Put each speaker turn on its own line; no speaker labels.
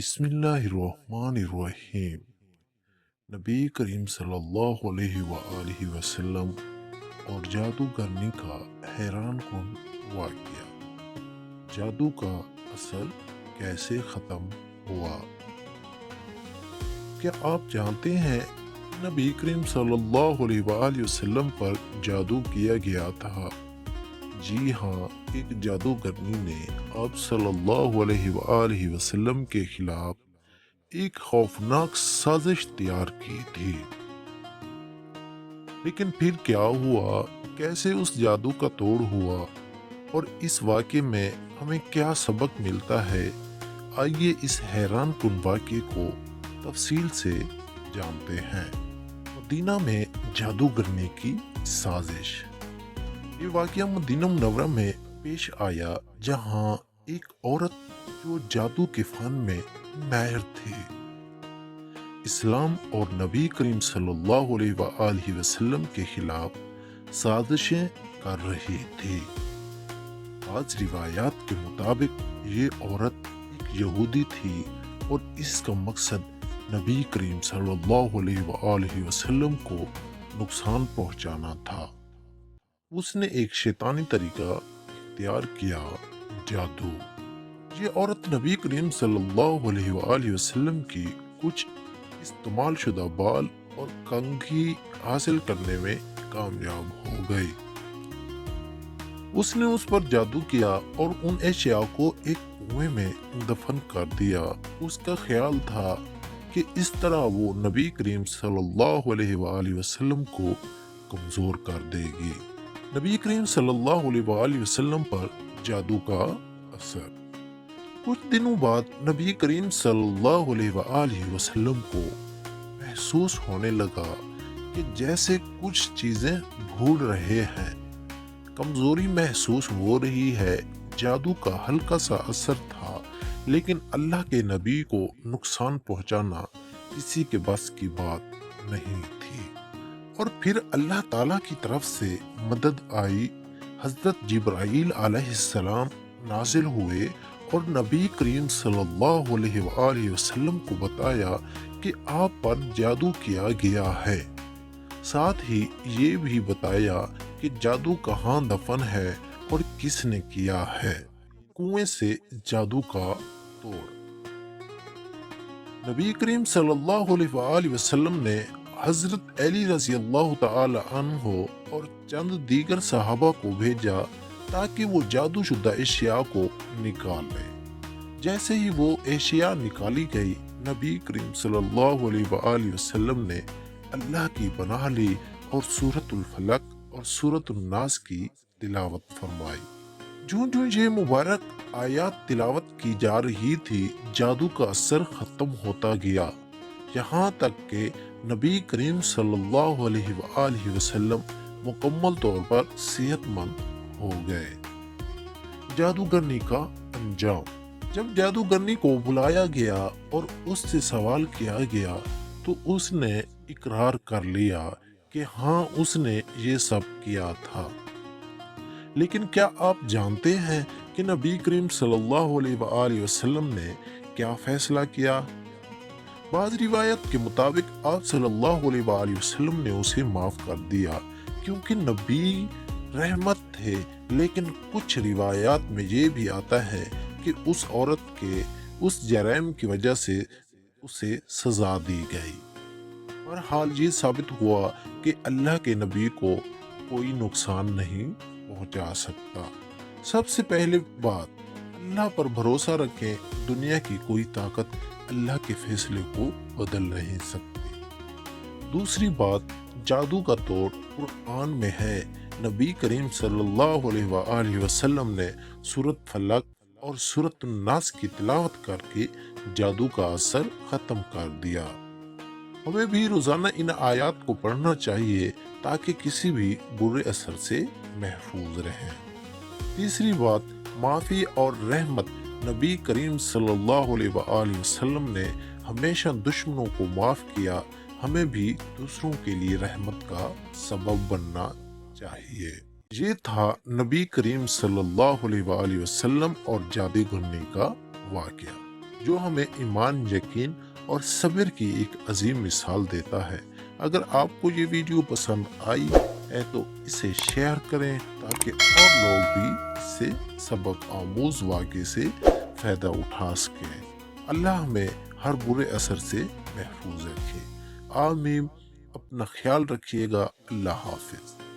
بسم اللہ الرحمن الرحیم۔ نبی کریم صلی اللہ علیہ وآلہ وسلم اور جادوگرنی کا حیران کن واقعہ۔ جادو کا اثر کیسے ختم ہوا؟ کیا آپ جانتے ہیں نبی کریم صلی اللہ علیہ وآلہ وسلم پر جادو کیا گیا تھا؟ جی ہاں، ایک جادوگرنی نے آپ صلی اللہ علیہ وآلہ وسلم کے خلاف ایک خوفناک سازش تیار کی تھی۔ لیکن پھر کیا ہوا؟ کیسے اس جادو کا توڑ ہوا؟ اور اس واقعے میں ہمیں کیا سبق ملتا ہے؟ آئیے اس حیران کن واقعے کو تفصیل سے جانتے ہیں۔ مدینہ میں جادوگرنی کی سازش۔ یہ واقعہ مدینہ منورہ میں پیش آیا، جہاں ایک عورت جو جادو کے فن میں ماہر تھی، اسلام اور نبی کریم صلی اللہ علیہ وآلہ وسلم کے خلاف سازشیں کر رہی تھی۔ بعض روایات کے مطابق یہ عورت ایک یہودی تھی اور اس کا مقصد نبی کریم صلی اللہ علیہ وآلہ وسلم کو نقصان پہنچانا تھا۔ اس نے ایک شیطانی طریقہ اختیار کیا، جادو۔ یہ عورت نبی کریم صلی اللہ علیہ وآلہ وسلم کی کچھ استعمال شدہ بال اور کنگھی حاصل کرنے میں کامیاب ہو گئی۔ اس نے اس پر جادو کیا اور ان اشیاء کو ایک کنویں میں دفن کر دیا۔ اس کا خیال تھا کہ اس طرح وہ نبی کریم صلی اللہ علیہ وآلہ وسلم کو کمزور کر دے گی۔ نبی کریم صلی اللہ علیہ وآلہ وسلم پر جادو کا اثر۔ کچھ دنوں بعد نبی کریم صلی اللہ علیہ وآلہ وسلم کو محسوس ہونے لگا کہ جیسے کچھ چیزیں بھول رہے ہیں، کمزوری محسوس ہو رہی ہے۔ جادو کا ہلکا سا اثر تھا، لیکن اللہ کے نبی کو نقصان پہنچانا کسی کے بس کی بات نہیں تھی۔ اور پھر اللہ تعالیٰ کی طرف سے مدد آئی۔ حضرت جبرائیل علیہ السلام نازل ہوئے اور نبی کریم صلی اللہ علیہ وآلہ وسلم کو بتایا کہ آپ پر جادو کیا گیا ہے۔ ساتھ ہی یہ بھی بتایا کہ جادو کہاں دفن ہے اور کس نے کیا ہے۔ کنویں سے جادو کا توڑ۔ نبی کریم صلی اللہ علیہ وآلہ وسلم نے حضرت علی رضی اللہ تعالی عنہ اور چند دیگر صحابہ کو بھیجا تاکہ وہ جادو شدہ اشیاء کو نکال لیں۔ جیسے ہی وہ اشیاء نکالی گئی، نبی کریم صلی اللہ علیہ وآلہ وسلم نے اللہ کی پناہ لی اور سورۃ الفلق اور سورۃ الناس کی تلاوت فرمائی۔ جوں جوں یہ مبارک آیات تلاوت کی جا رہی تھی، جادو کا اثر ختم ہوتا گیا، یہاں تک کہ نبی کریم صلی اللہ علیہ وآلہ وسلم مکمل طور پر صحت مند ہو گئے۔ جادوگرنی کا انجام۔ جب جادوگرنی کو بلایا گیا اور اس سے سوال کیا گیا تو اس نے اقرار کر لیا کہ ہاں، اس نے یہ سب کیا تھا۔ لیکن کیا آپ جانتے ہیں کہ نبی کریم صلی اللہ علیہ وآلہ وسلم نے کیا فیصلہ کیا؟ بعض روایت کے مطابق آپ صلی اللہ علیہ وآلہ وسلم نے اسے معاف کر دیا کیونکہ نبی رحمت تھے، لیکن کچھ روایات میں یہ بھی آتا ہے کہ اس عورت کے اس جرائم کی وجہ سے اسے سزا دی گئی۔ بہرحال یہ ثابت ہوا کہ اللہ کے نبی کو کوئی نقصان نہیں پہنچا سکتا۔ سب سے پہلے بات، اللہ پر بھروسہ رکھیں۔ دنیا کی کوئی طاقت اللہ کے فیصلے کو بدل نہیں سکتی۔ دوسری بات، جادو کا توڑ قرآن میں ہے۔ نبی کریم صلی اللہ علیہ وآلہ وسلم نے سورۃ فلق اور سورۃ الناس کی تلاوت کر کے جادو کا اثر ختم کر دیا۔ ہمیں بھی روزانہ ان آیات کو پڑھنا چاہیے تاکہ کسی بھی برے اثر سے محفوظ رہیں۔ تیسری بات، معافی اور رحمت۔ نبی کریم صلی اللہ علیہ وآلہ وسلم نے ہمیشہ دشمنوں کو معاف کیا۔ ہمیں بھی دوسروں کے لیے رحمت کا سبب بننا چاہیے۔ یہ تھا نبی کریم صلی اللہ علیہ وآلہ وسلم اور جادوگرنی کا واقعہ۔ جو ہمیں ایمان، یقین اور صبر کی ایک عظیم مثال دیتا ہے۔ اگر آپ کو یہ ویڈیو پسند آئی ہے تو اسے شیئر کریں تاکہ اور لوگ بھی اس سے سبق آموز واقعے سے فائدہ اٹھا سکیں۔ اللہ ہمیں ہر برے اثر سے محفوظ رکھے۔ آمین۔ اپنا خیال رکھیے گا۔ اللہ حافظ۔